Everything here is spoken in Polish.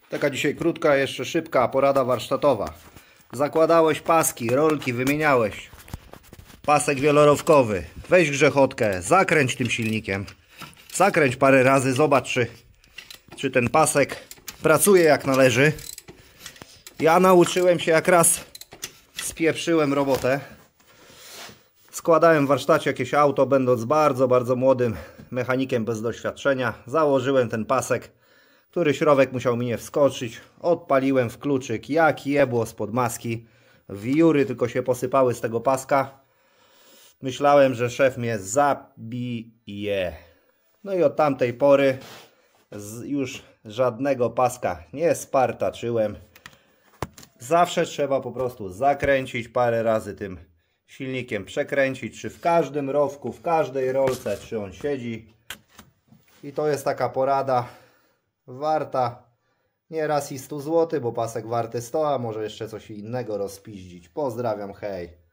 Taka dzisiaj krótka, jeszcze szybka porada warsztatowa. Zakładałeś paski, rolki, wymieniałeś. Pasek wielorowkowy. Weź grzechotkę, zakręć tym silnikiem. Zakręć parę razy, zobacz czy ten pasek pracuje jak należy. Ja nauczyłem się, jak raz spieprzyłem robotę. Składałem w warsztacie jakieś auto, będąc bardzo młodym mechanikiem bez doświadczenia. Założyłem ten pasek, który środek musiał mi nie wskoczyć. Odpaliłem w kluczyk, jak jebło spod maski. Wióry tylko się posypały z tego paska. Myślałem, że szef mnie zabije. No i od tamtej pory już żadnego paska nie spartaczyłem. Zawsze trzeba po prostu zakręcić parę razy tym silnikiem, przekręcić, czy w każdym rowku, w każdej rolce, czy on siedzi. I to jest taka porada warta nie raz i 100 zł, bo pasek warty 100, a może jeszcze coś innego rozpiździć. Pozdrawiam, hej.